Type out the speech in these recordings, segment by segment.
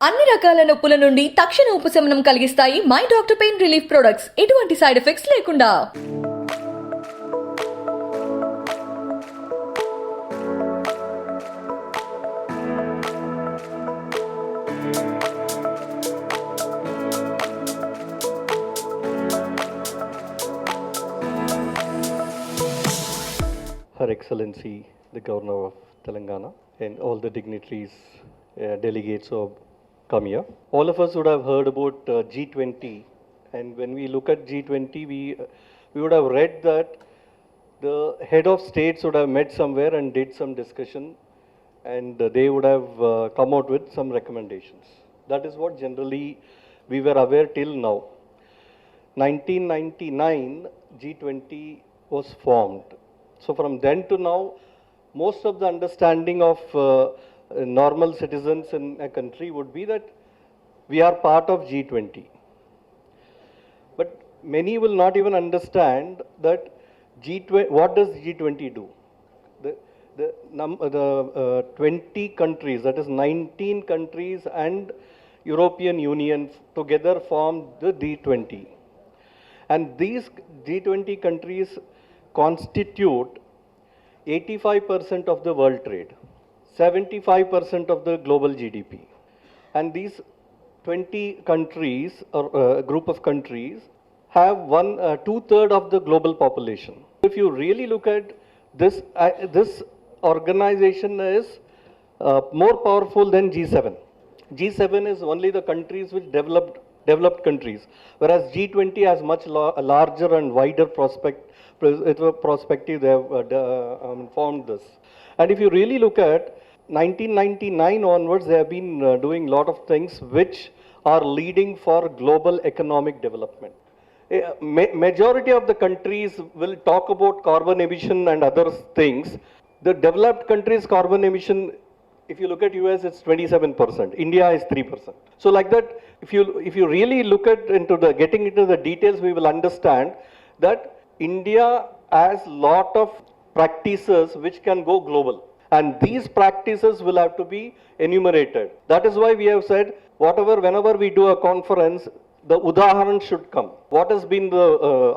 అన్ని రకాల నొప్పుల నుండి తక్షణ ఉపశమనం కలిగిస్తాయి my doctor pain relief products. ఎటువంటి సైడ్ ఎఫెక్ట్స్ లేకుండా. Her Excellency, the Governor of Telangana, and all the dignitaries, delegates who have come here. All of us would have heard about G20, and when we look at G20, we would have read that the head of states would have met somewhere and did some discussion, and they would have come out with some recommendations. That is what generally we were aware till now. 1999, G20 was formed. So from then to now, most of the understanding of normal citizens in a country would be that we are part of G20. But many will not even understand that what does G20 do? The 20 countries, that is 19 countries and European Union together form the G20. And these G20 countries constitute 85% of the world trade, 75% of the global GDP. And these 20 countries, or group of countries, have two-thirds of the global population. If you really look at this, this organization is more powerful than G7. G7 is only the countries which developed countries, whereas G20 has much larger and wider perspective. They have formed this. And if you really look at 1999 onwards, they have been doing a lot of things which are leading for global economic development. Majority of the countries will talk about carbon emission and other things. The developed countries' carbon emission, if you look at US, it's 27%. India is 3%. So like that, if you really look at getting into the details, we will understand that India has lot of practices which can go global. And these practices will have to be enumerated. That is why we have said, whenever we do a conference, the udaharan should come. What has been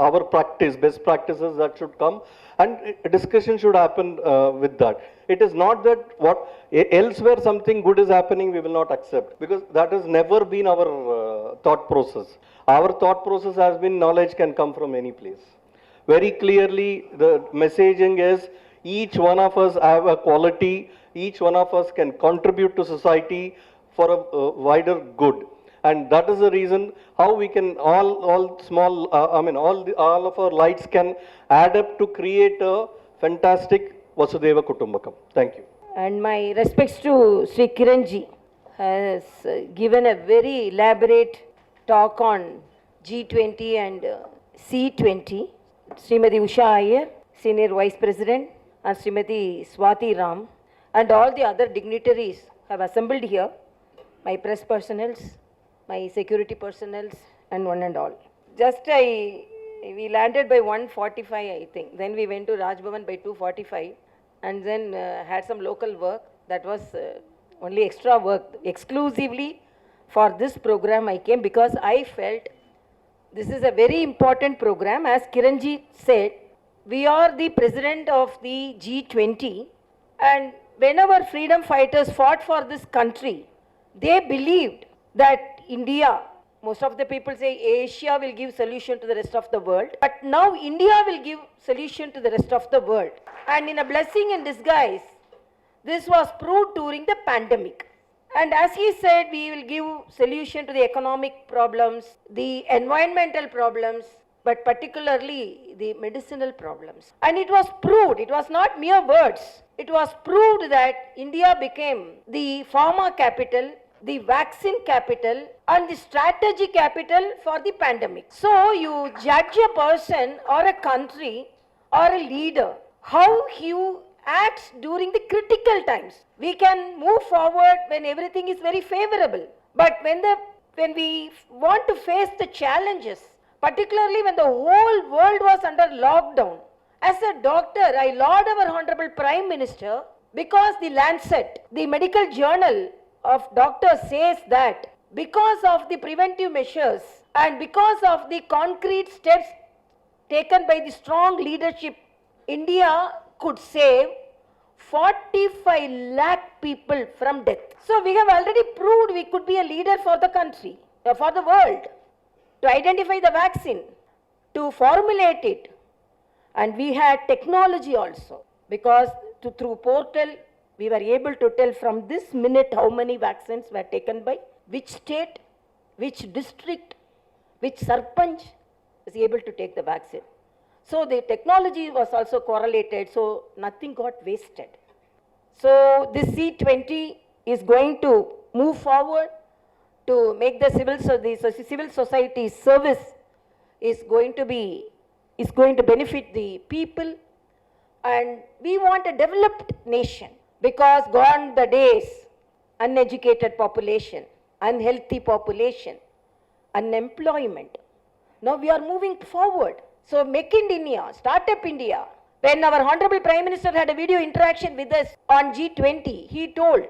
our practice, best practices that should come, and a discussion should happen with that. It is not that elsewhere something good is happening, we will not accept, because that has never been our thought process. Our thought process has been knowledge can come from any place. Very clearly, the messaging is each one of us have a quality, each one of us can contribute to society for a wider good. And that is the reason how we can all of our lights can add up to create a fantastic Vasudeva Kutumbakam. Thank you. And my respects to Sri Kiranji has given a very elaborate talk on G20 and C20. Srimati Usha Iyer, Senior Vice President, and Srimati Swati Ram, and all the other dignitaries have assembled here, my press personnels, my security personnels, and one and all. We landed by 1:45, I think. Then we went to Raj Bhavan by 2:45, and then had some local work. That was only extra work. Exclusively for this program I came because I felt this is a very important program. As Kiranji said, we are the president of the G20, and whenever freedom fighters fought for this country, they believed that India, most of the people say Asia will give solution to the rest of the world, but now India will give solution to the rest of the world. And in a blessing in disguise, this was proved during the pandemic. And as he said, we will give solution to the economic problems, the environmental problems, but particularly the medicinal problems. And it was proved, it was not mere words, it was proved that India became the pharma capital, the vaccine capital, and the strategy capital for the pandemic. So you judge a person or a country or a leader, how you acts during the critical times. We can move forward when everything is very favorable, but when we want to face the challenges, particularly when the whole world was under lockdown, as a doctor, I laud our Honorable Prime Minister because the Lancet, the medical journal, of doctors says that because of the preventive measures and because of the concrete steps taken by the strong leadership, India could save 45 lakh people from death. So we have already proved we could be a leader for the country, for the world, to identify the vaccine, to formulate it. And we had technology also, because through portal, we were able to tell from this minute how many vaccines were taken by which state, which district, which sarpanch is able to take the vaccine. So the technology was also correlated, so nothing got wasted. So this C20 is going to move forward to make the civil society service is going to benefit the people, and we want a developed nation, because gone the days, uneducated population, unhealthy population, unemployment. Now we are moving forward. So Make in India, Startup India. When our Honorable Prime Minister had a video interaction with us on G20, he told,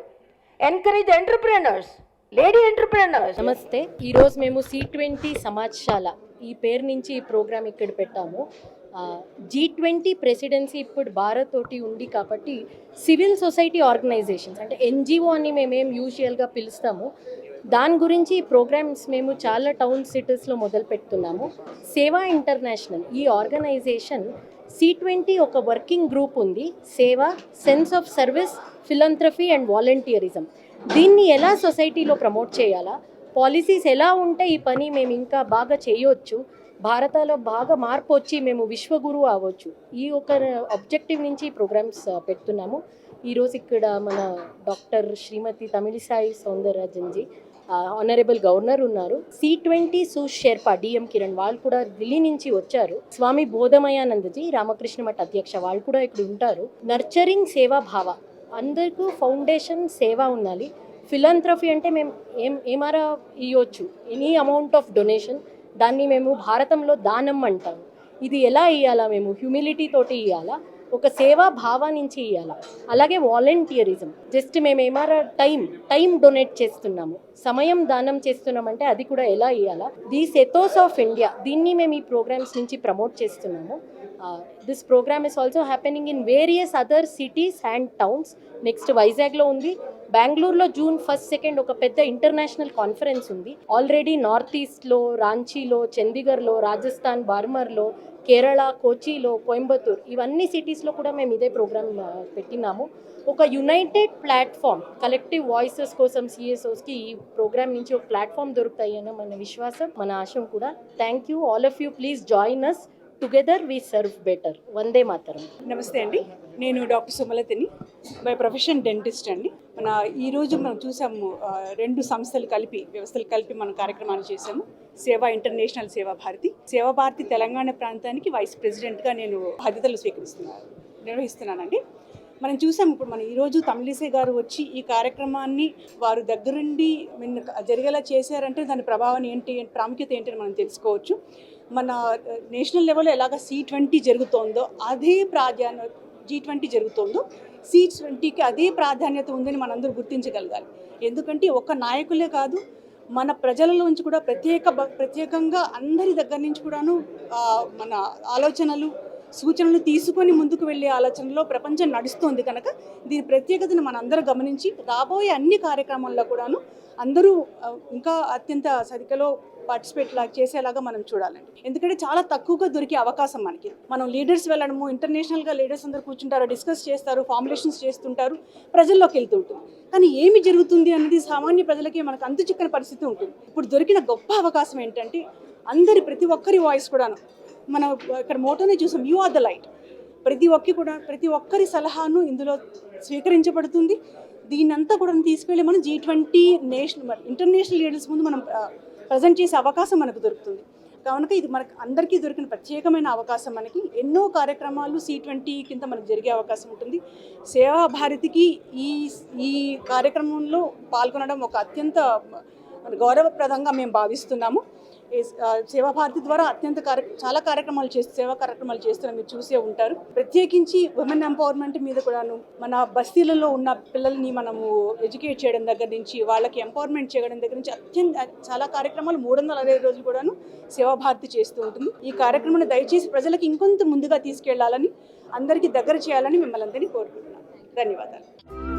encourage the entrepreneurs, lady entrepreneurs. నమస్తే. ఈరోజు మేము C20 సమాజ్శాల ఈ పేరు నుంచి ఈ programme ఇక్కడ పెట్టాము. G20 presidency ఇప్పుడు భారత్ తోటి ఉంది కాబట్టి సివిల్ సొసైటీ ఆర్గనైజేషన్స్ అంటే NGO అని మేమేం యూజువల్గా పిలుస్తాము. దాని గురించి ఈ ప్రోగ్రామ్స్ మేము చాలా టౌన్ సిటీస్లో మొదలు పెడుతున్నాము. సేవా ఇంటర్నేషనల్ ఈ ఆర్గనైజేషన్ C20 ఒక వర్కింగ్ గ్రూప్ ఉంది. సేవ, sense of service, philanthropy and volunteerism. దీన్ని ఎలా సొసైటీలో ప్రమోట్ చేయాలా, పాలసీస్ ఎలా ఉంటే ఈ పని మేము ఇంకా బాగా చేయొచ్చు, భారతలో బాగా మార్పు వచ్చి మేము విశ్వగురువు అవ్వచ్చు, ఈ ఒక ఆబ్జెక్టివ్ నుంచి ప్రోగ్రామ్స్ పెడుతున్నాము. ఈరోజు ఇక్కడ మన doctor Shrimati Tamilisai Soundararajan ji, honourable governor ఉన్నారు. C20 సూష్ షెర్పా DM కిరణ్ వాళ్ళు కూడా ఢిల్లీ నుంచి వచ్చారు. స్వామి బోధమయానందజీ రామకృష్ణ మఠ అధ్యక్ష వాళ్ళు కూడా ఇక్కడ ఉంటారు. నర్చరింగ్ సేవా భావ, అందరికీ ఫౌండేషన్ సేవ ఉండాలి. ఫిలాంథ్రఫీ అంటే మేము ఏమారా ఇవ్వచ్చు, ఎనీ అమౌంట్ ఆఫ్ డొనేషన్, దాన్ని మేము భారతంలో దానం అంటాము. ఇది ఎలా ఇవ్వాలా, మేము హ్యూమిలిటీ తోటి ఇవ్వాలా, ఒక సేవా భావ నుంచి ఇవ్వాలా. అలాగే వాలంటీరిజం, జస్ట్ మేము ఏమారా టైం డొనేట్ చేస్తున్నాము, సమయం దానం చేస్తున్నామంటే అది కూడా ఎలా ఇవ్వాలా. దీస్ ఎథోస్ ఆఫ్ ఇండియా, దీన్ని మేము ఈ ప్రోగ్రామ్స్ నుంచి ప్రమోట్ చేస్తున్నాము. This programme is also happening in various other cities and towns. Next వైజాగ్లో ఉంది, బెంగళూరులో June 1, 2 ఒక పెద్ద ఇంటర్నేషనల్ కాన్ఫరెన్స్ ఉంది. ఆల్రెడీ నార్త్ ఈస్ట్లో, రాంచీలో, చండీగఢ్లో, రాజస్థాన్ బార్మర్లో, కేరళ, కోచిలో, కోయంబత్తూర్ ఇవన్నీ సిటీస్లో కూడా మేము ఇదే ప్రోగ్రామ్ పెట్టినాము. ఒక యునైటెడ్ ప్లాట్ఫామ్, కలెక్టివ్ వాయిసెస్ కోసం CSOస్కి ఈ ప్రోగ్రామ్ నుంచి ఒక ప్లాట్ఫామ్ దొరుకుతాయన్న మన విశ్వాసం, మన ఆశయం కూడా. Thank you all of you, please join us, together we serve better. Vande Mataram. Namaste అండి, నేను డాక్టర్ సుమలతిని, బై ప్రొఫెషన్ డెంటిస్ట్ అండి. ఈరోజు మనం చూసాము, రెండు వ్యవస్థలు కలిపి మనం కార్యక్రమాన్ని చేశాము. సేవా ఇంటర్నేషనల్ సేవా భారతి తెలంగాణ ప్రాంతానికి వైస్ ప్రెసిడెంట్గా నేను బాధ్యతలు నిర్వహిస్తున్నానండి. మనం చూసాం, ఇప్పుడు ఈరోజు తమిళిసై గారు వచ్చి ఈ కార్యక్రమాన్ని వారు దగ్గరుండి జరిగేలా చేశారంటే దాని ప్రభావం ఏంటి, ప్రాముఖ్యత ఏంటి అని మనం తెలుసుకోవచ్చు. మన నేషనల్ లెవెల్లో ఎలాగ C20 జరుగుతోందో అదే ప్రాధాన్యత, G20 జరుగుతోందో C20కి అదే ప్రాధాన్యత ఉందని మనందరూ గుర్తించగలగాలి. ఎందుకంటే ఒక్క నాయకులే కాదు, మన ప్రజలలోంచి కూడా ప్రత్యేకంగా అందరి దగ్గర నుంచి కూడాను మన ఆలోచనలు, సూచనలు తీసుకొని ముందుకు వెళ్ళే ఆలోచనలో ప్రపంచం నడుస్తోంది కనుక దీని ప్రత్యేకతను మనందరూ గమనించి రాబోయే అన్ని కార్యక్రమాల్లో కూడాను అందరూ ఇంకా అత్యంత సరికలో పార్టిసిపేట్ చేసేలాగా మనం చూడాలండి. ఎందుకంటే చాలా తక్కువగా దొరికే అవకాశం మనకి. మనం లీడర్స్ వెళ్ళడము, ఇంటర్నేషనల్గా లీడర్స్ అందరూ కూర్చుంటారు, డిస్కస్ చేస్తారు, ఫార్ములేషన్స్ చేస్తుంటారు, ప్రజల్లోకి వెళ్తుంటుంది. కానీ ఏమి జరుగుతుంది అన్నది సామాన్య ప్రజలకి మనకు అంతు చిక్కని పరిస్థితి ఉంటుంది. ఇప్పుడు దొరికిన గొప్ప అవకాశం ఏంటంటే ప్రతి ఒక్కరి వాయిస్ కూడాను, మనం ఇక్కడ మోటోనే చూసాం, యు ఆర్ ద లైట్. ప్రతి ఒక్కరి సలహాను ఇందులో స్వీకరించబడుతుంది. దీన్నంతా కూడా తీసుకెళ్ళి మనం G20 ఇంటర్నేషనల్ లీడర్స్ ముందు మనం ప్రజెంట్ చేసే అవకాశం మనకు దొరుకుతుంది. కనుక ఇది మనకు అందరికీ దొరికిన ప్రత్యేకమైన అవకాశం. మనకి ఎన్నో కార్యక్రమాలు C20 కింద మనకు జరిగే అవకాశం ఉంటుంది. సేవా భారతికి ఈ కార్యక్రమంలో పాల్గొనడం ఒక అత్యంత గౌరవప్రదంగా మేము భావిస్తున్నాము. సేవాభారతి ద్వారా చాలా కార్యక్రమాలు సేవా కార్యక్రమాలు చేస్తున్న మీరు చూసే ఉంటారు. ప్రత్యేకించి ఉమెన్ ఎంపవర్మెంట్ మీద కూడాను మన బస్తీలలో ఉన్న పిల్లల్ని మనము ఎడ్యుకేట్ చేయడం దగ్గర నుంచి వాళ్ళకి ఎంపవర్మెంట్ చేయడం దగ్గర నుంచి చాలా కార్యక్రమాలు 360 రోజులు కూడాను సేవాభారతి చేస్తూ ఉంటుంది. ఈ కార్యక్రమాన్ని దయచేసి ప్రజలకు ఇంకొంత ముందుగా తీసుకెళ్లాలని, అందరికీ దగ్గర చేయాలని మిమ్మల్ని అందరినీ కోరుకుంటున్నాను. ధన్యవాదాలు.